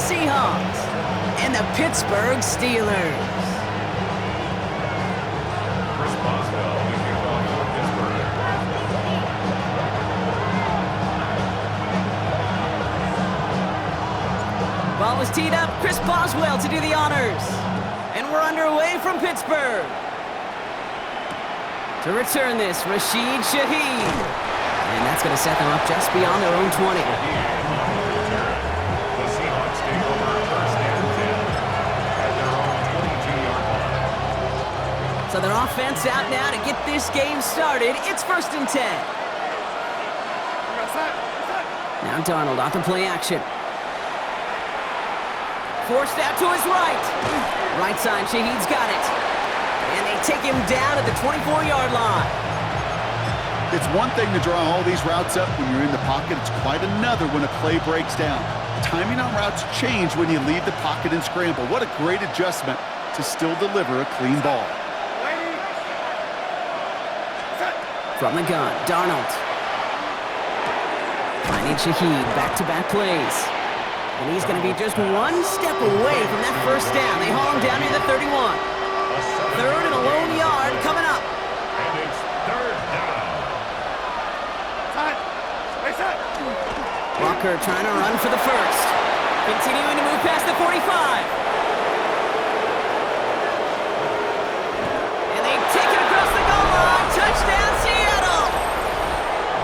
Seahawks and the Pittsburgh Steelers. Ball was teed up. Chris Boswell to do the honors. And we're underway from Pittsburgh. To return this, Rashid Shaheed. And that's going to set them up just beyond their own 20. The Seahawks take over first and 10 at their own 22-yard line. So their offense out now to get this game started. It's first and 10. Now Darnold off the play action. Forced out to his right. Right side, Shaheed's got it. And they take him down at the 24-yard line. It's one thing to draw all these routes up when you're in the pocket. It's quite another when a play breaks down. Timing on routes change when you leave the pocket and scramble. What a great adjustment to still deliver a clean ball. From the gun, Darnold. Finding Shaheed, back-to-back plays. And he's going to be just one step away from that first down. They haul him down near the 31. Third and a lone yard coming up. And it's third down. Walker trying to run for the first. Continuing to move past the 45. And they take it across the goal line. Touchdown, Seattle.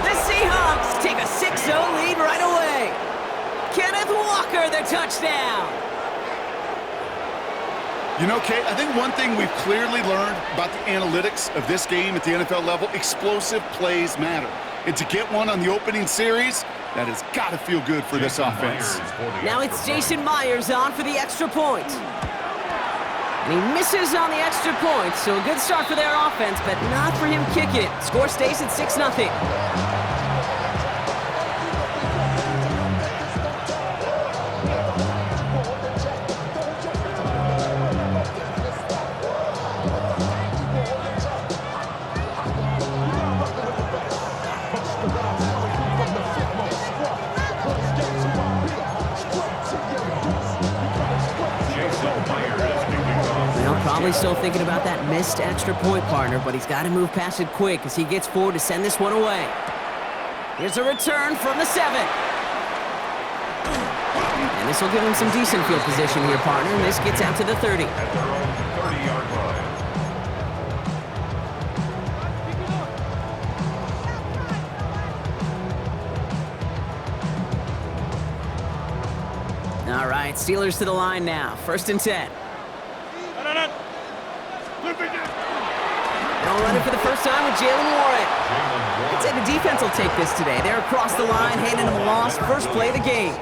The Seahawks take a 6-0 lead right away. Kenneth Walker, their touchdown. You know, Kate, I think one thing we've clearly learned about the analytics of this game at the NFL level, explosive plays matter. And to get one on the opening series, that has got to feel good for this offense. Now it's Jason Myers on for the extra point. And he misses on the extra point, so a good start for their offense, but not for him kicking it. Score stays at 6-0. Probably still thinking about that missed extra point, partner, but he's got to move past it quick as he gets forward to send this one away. Here's a return from the 7. And this will give him some decent field position here, partner, and this gets out to the 30. At their own 30-yard line. All right, Steelers to the line now. First and 10. They'll run it for the first time with Jalen Warren. I'd say the defense will take this today. They're across the line, handing them a loss. First play of the game.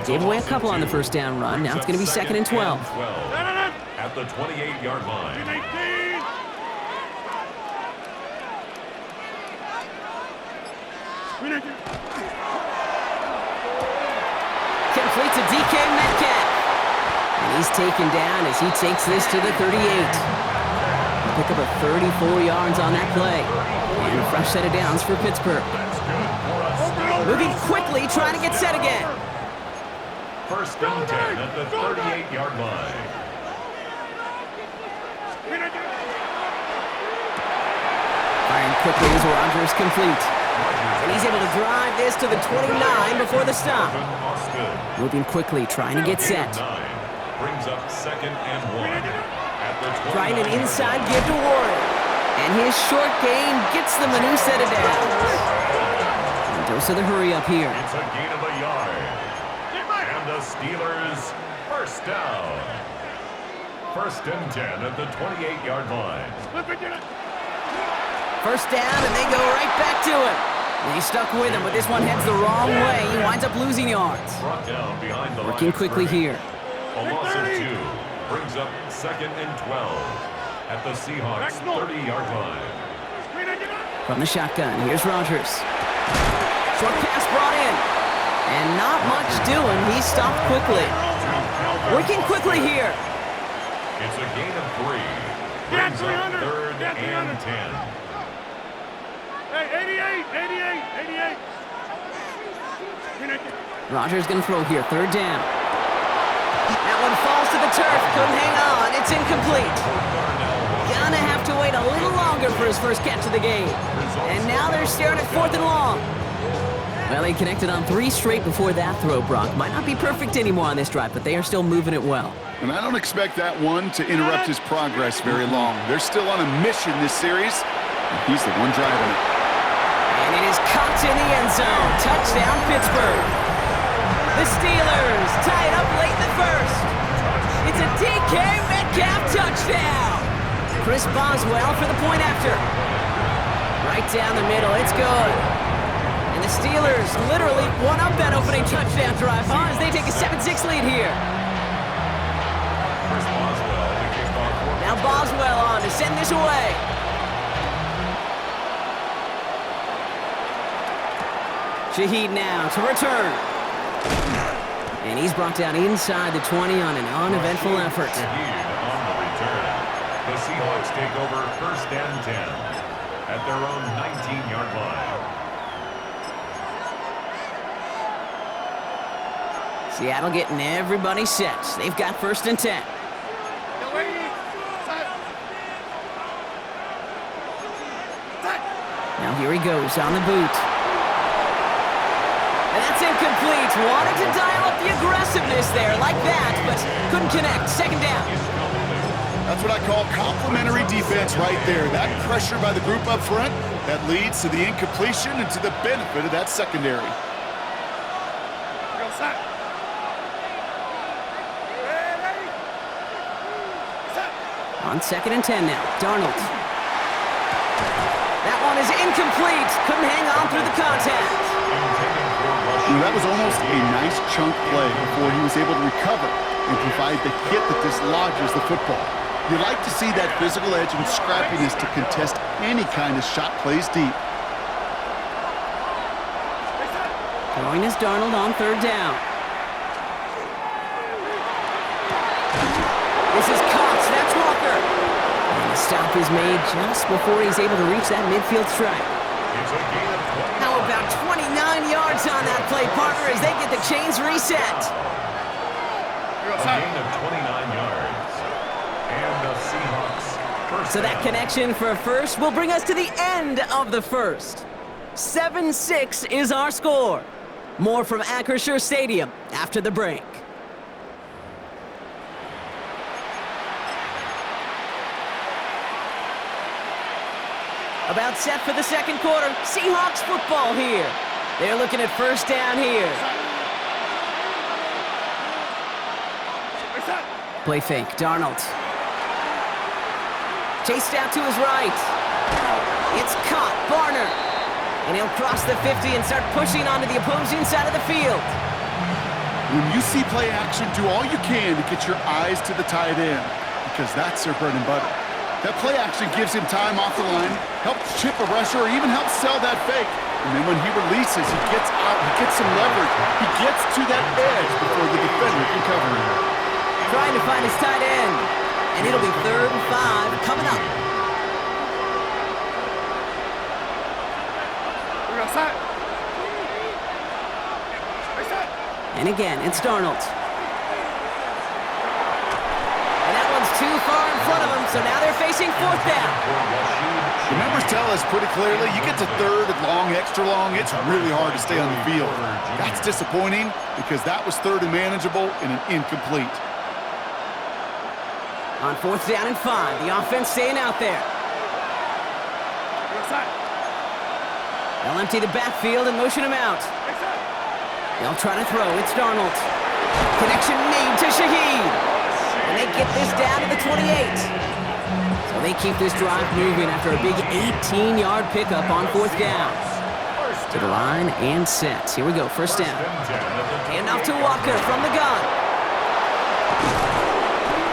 Gave away a couple on the first down run. Now it's going to be second and 12. At the 28-yard line. Complete to DK Metcalf. And he's taken down as he takes this to the 38. Pick up a 34 yards on that play. And a fresh set of downs for Pittsburgh. Moving quickly, trying to get set again. First and 10 at the 38-yard line. Firing quickly as Rodgers complete. And he's able to drive this to the 29 before the stop. Moving quickly, trying to get set. Brings up second and 1. Trying an inside give to Warren. And his short gain gets them a new set of downs. And dose of the hurry up here. It's a gain of a yard. And the Steelers first down. First and 10 at the 28-yard line. First down, and they go right back to it. And he's stuck with him, but this one heads the wrong way. He winds up losing yards. Brought down behind the Working quickly here. A loss of 2 brings up second and 12 at the Seahawks 30-yard line. From the shotgun, here's Rodgers. Short pass brought in. And not much doing. He stopped quickly. Working quickly here. It's a gain of 3. Brings up third and 10. Hey, 88. Rodgers going to throw here. Third down. That one falls to the turf. Couldn't hang on. It's incomplete. Gonna have to wait a little longer for his first catch of the game. And now they're staring at 4th and long. Well, he connected on 3 straight before that throw, Brock. Might not be perfect anymore on this drive, but they are still moving it well. And I don't expect that one to interrupt his progress very long. They're still on a mission this series, and he's the one driving it. And it is caught in the end zone. Touchdown, Pittsburgh. The Steelers tie it up late in the first. It's a DK Metcalf touchdown. Chris Boswell for the point after. Right down the middle. It's good. And the Steelers literally won up that opening touchdown drive, as they take a 7-6 lead here. Now Boswell on to send this away. Shaheed now to return. And he's brought down inside the 20 on an uneventful effort. On the return. The Seahawks take over 1st and 10 at their own 19-yard line. Seattle getting everybody set. They've got 1st and 10. Now here he goes on the boot. And that's incomplete. Wanted to dial up the aggressiveness there like that, but couldn't connect. 2nd down. That's what I call complimentary defense right there. That pressure by the group up front, that leads to the incompletion and to the benefit of that secondary. On 2nd and 10 now, Darnold. That one is incomplete. Couldn't hang on through the contact. That was almost a nice chunk play before he was able to recover and provide the hit that dislodges the football. You like to see that physical edge and scrappiness to contest any kind of shot plays deep. Throwing is Darnold on 3rd down. This is Cox. That's Walker. And the stop is made just before he's able to reach that midfield strike. How about 29 yards on that play, partner, as they get the chains reset. A gain of 29 yards. And the Seahawks first So that connection for a first will bring us to the end of the first. 7-6 is our score. More from Acrisure Stadium after the break. About set for the 2nd quarter. Seahawks football here. They're looking at 1st down here. Play fake, Darnold. Chased out to his right. It's caught, Barner. And he'll cross the 50 and start pushing onto the opposing side of the field. When you see play action, do all you can to get your eyes to the tight end, because that's their bread and butter. That play action gives him time off the line, helps chip a rusher, or even helps sell that fake. And then when he releases, he gets out, he gets some leverage. He gets to that edge before the defender can cover him. Trying to find his tight end. And it'll be 3rd and 5 coming up. And again, it's Darnold. And that one's too far in front of him, so now they're facing 4th down. The numbers tell us pretty clearly, you get to 3rd and long, extra long, it's really hard to stay on the field. That's disappointing because that was 3rd and manageable and an incomplete. On 4th down and 5, the offense staying out there. They'll empty the backfield and motion him out. They'll try to throw. It's Darnold. Connection made to Shaheed. And they get this down to the 28. So they keep this drive moving after a big 18-yard pickup on 4th down. To the line and set. Here we go, 1st down. Hand off to Walker from the gun.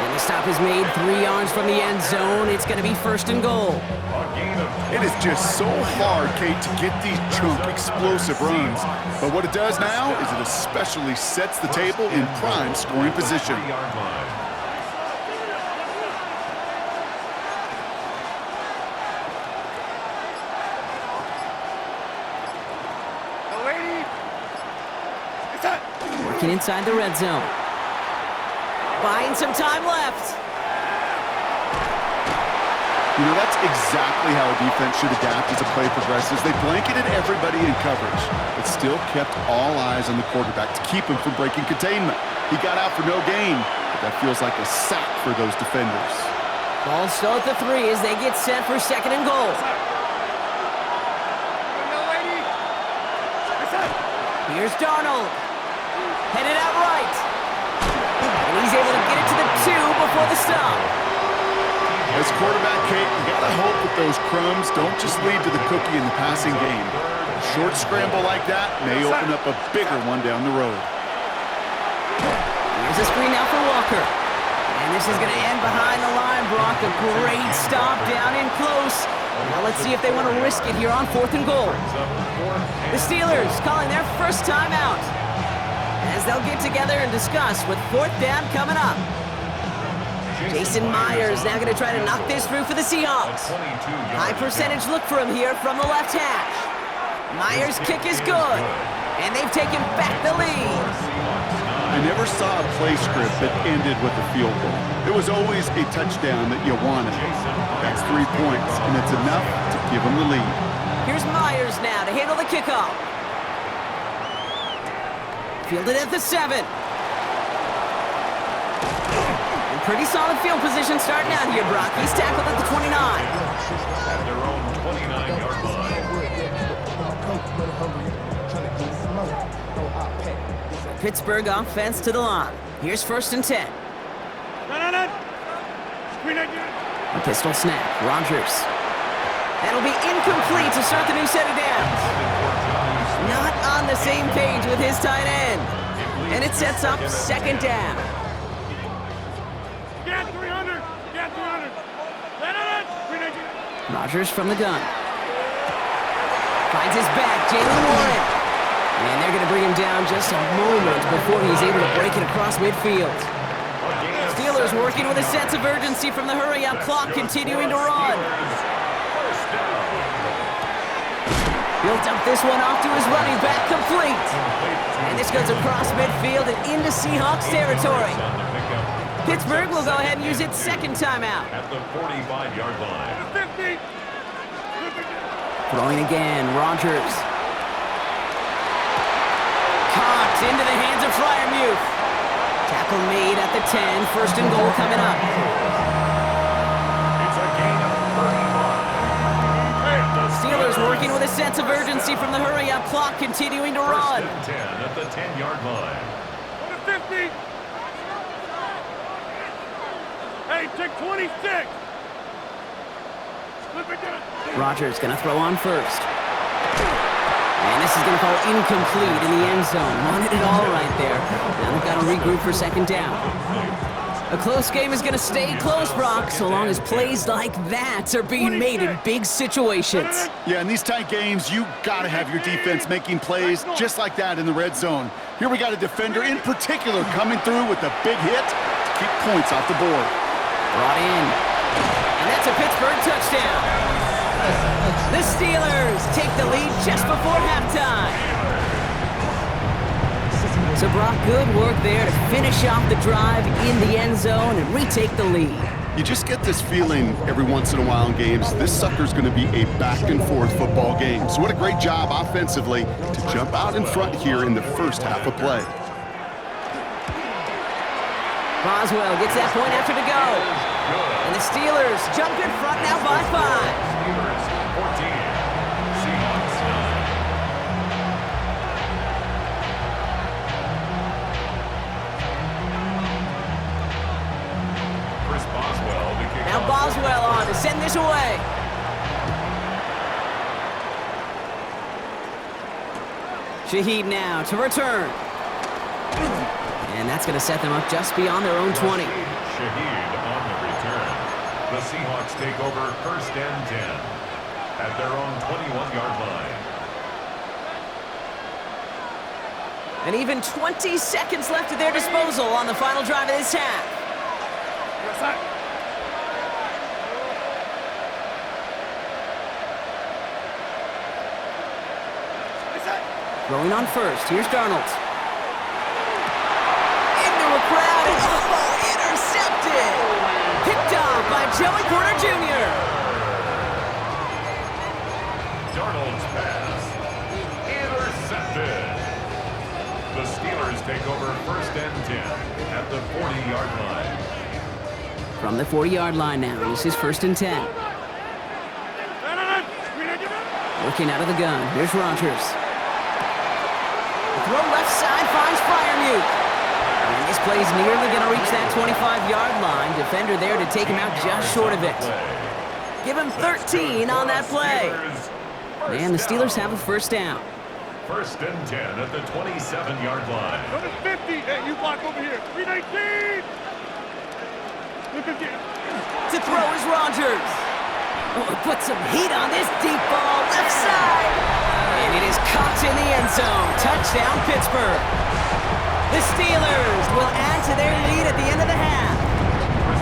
And the stop is made 3 yards from the end zone. It's going to be 1st and goal. It is just so hard, Kate, to get these chunk, explosive runs. But what it does now is it especially sets the table in prime scoring position. Working inside the red zone. buying some time left. You know, that's exactly how a defense should adapt as the play progresses. They blanketed everybody in coverage, but still kept all eyes on the quarterback to keep him from breaking containment. He got out for no gain, but that feels like a sack for those defenders. Ball still at the 3 as they get set for 2nd and goal. Here's Darnold. Headed out right. And he's able to get it to the 2 before the stop. As quarterback, Kate, you gotta hope that those crumbs don't just lead to the cookie in the passing game. A short scramble like that may open up a bigger one down the road. Here's a screen now for Walker. And this is going to end behind the line, Brock. A great stop down in close. Now let's see if they want to risk it here on 4th and goal. The Steelers calling their first timeout as they'll get together and discuss with 4th down coming up. Jason Myers now going to try to knock this through for the Seahawks. High percentage look for him here from the left hash. Myers' kick is good, and they've taken back the lead. I never saw a play script that ended with a field goal. It was always a touchdown that you wanted. That's 3 points, and it's enough to give them the lead. Here's Myers now to handle the kickoff. Fielded at the 7. Pretty solid field position starting out here, Brock. He's tackled at the 29. At their own 29-yard line. Pittsburgh offense to the line. Here's 1st and 10. A pistol snap. Rodgers. That'll be incomplete to start the new set of downs. Not on the same page with his tight end. And it sets up 2nd down. Rodgers from the gun. Finds his back, Jalen Warren. And they're going to bring him down just a moment before he's able to break it across midfield. Steelers working with a sense of urgency from the hurry-up clock, continuing to run. He'll dump this one off to his running back, complete. And this goes across midfield and into Seahawks territory. Pittsburgh will go ahead and use its 2nd timeout. At the 45-yard line. Throwing again, Rodgers. Caught into the hands of Freiermuth. Tackle made at the 10, 1st and goal coming up. It's a gain of 35. Steelers working with a sense of urgency from the hurry-up clock, continuing to run. 1st and 10 at the 10-yard line. Hey, take 26. Rodgers going to throw on 1st. And this is going to fall incomplete in the end zone. Wanted it all right there. Now they've got to regroup for 2nd down. A close game is going to stay close, Brock, so long as plays like that are being made in big situations. Yeah, in these tight games, you got to have your defense making plays just like that in the red zone. Here we got a defender in particular coming through with a big hit to keep points off the board. Brought in. And that's a Pittsburgh touchdown. The Steelers take the lead just before halftime. So Brock, good work there to finish off the drive in the end zone and retake the lead. You just get this feeling every once in a while in games, this sucker's going to be a back-and-forth football game. So what a great job offensively to jump out in front here in the first half of play. Boswell gets that point after to go. And the Steelers jump in front now by 5. Steelers 14, Seahawks 9. Chris Boswell to kick Now off. Boswell on to send this away. Shaheed now to return. And that's going to set them up just beyond their own 20. Shaheed on the return. The Seahawks take over 1st and 10 at their own 21-yard line. And even 20 seconds left at their disposal on the final drive of this half. Throwing on 1st. Here's Darnold. Into a crowd. And first and 10 at the 40-yard line. From the 40-yard line now, this is first and 10. Working out of the gun, here's Rogers. Throw left side, finds Freiermuth. And this play is nearly going to reach that 25-yard line. Defender there to take him out just short of it. Give him 13 on that play. And the Steelers have a first down. First and 10 at the 27-yard line. Go to 50. Hey, you block over here. 319. To throw is Rogers. Oh, put some heat on this deep ball, left side. And it is caught in the end zone. Touchdown, Pittsburgh. The Steelers will add to their lead at the end of the half.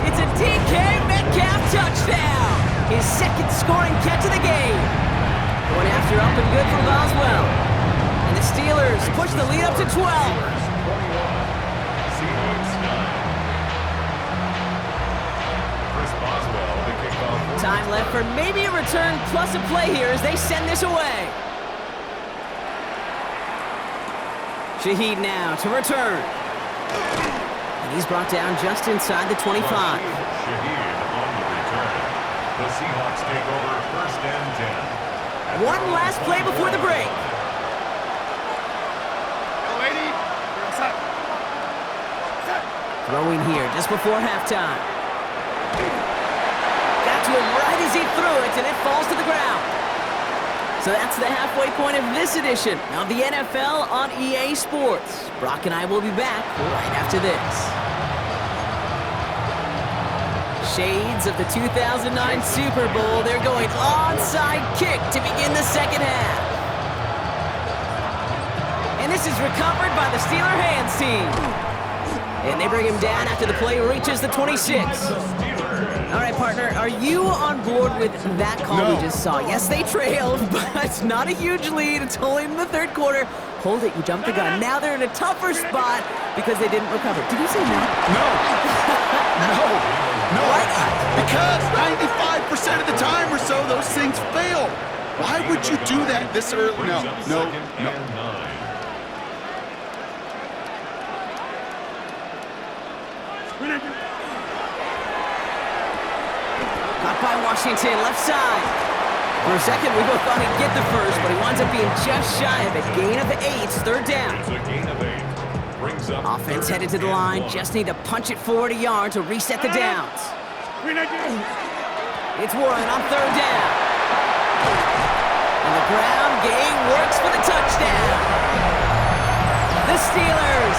It's a DK Metcalf touchdown. His second scoring catch of the game. Going after up and good for Boswell. And the Steelers push the lead up to 12. Time left for maybe a return plus a play here as they send this away. Shaheed now to return. And he's brought down just inside the 25. Shaheed on the return. The Seahawks take over first and 10. One last play before the break. Throwing here just before halftime. Got to him right as he threw it, and it falls to the ground. So that's the halfway point of this edition of the NFL on EA Sports. Brock and I will be back right after this. Shades of the 2009 Super Bowl. They're going onside kick to begin the second half. And this is recovered by the Steeler hands team. And they bring him down after the play reaches the 26. All right, partner, are you on board with that call we just saw? Yes, they trailed, but not a huge lead. It's only in the third quarter. Hold it, you jumped the gun. Now they're in a tougher spot because they didn't recover. Did you say no? No. No. Why not? Because 95% of the time or so, those things fail. Why would you do that this early? No. Caught by Washington, left side. For a second, we both thought he'd get the first, but he winds up being just shy of it. Gain of 8, third down. It's a gain of 8. Brings up Offense headed to the line. Just need to punch it forward a yard to reset the downs. It's Warren on third down. And the ground game works for the touchdown. The Steelers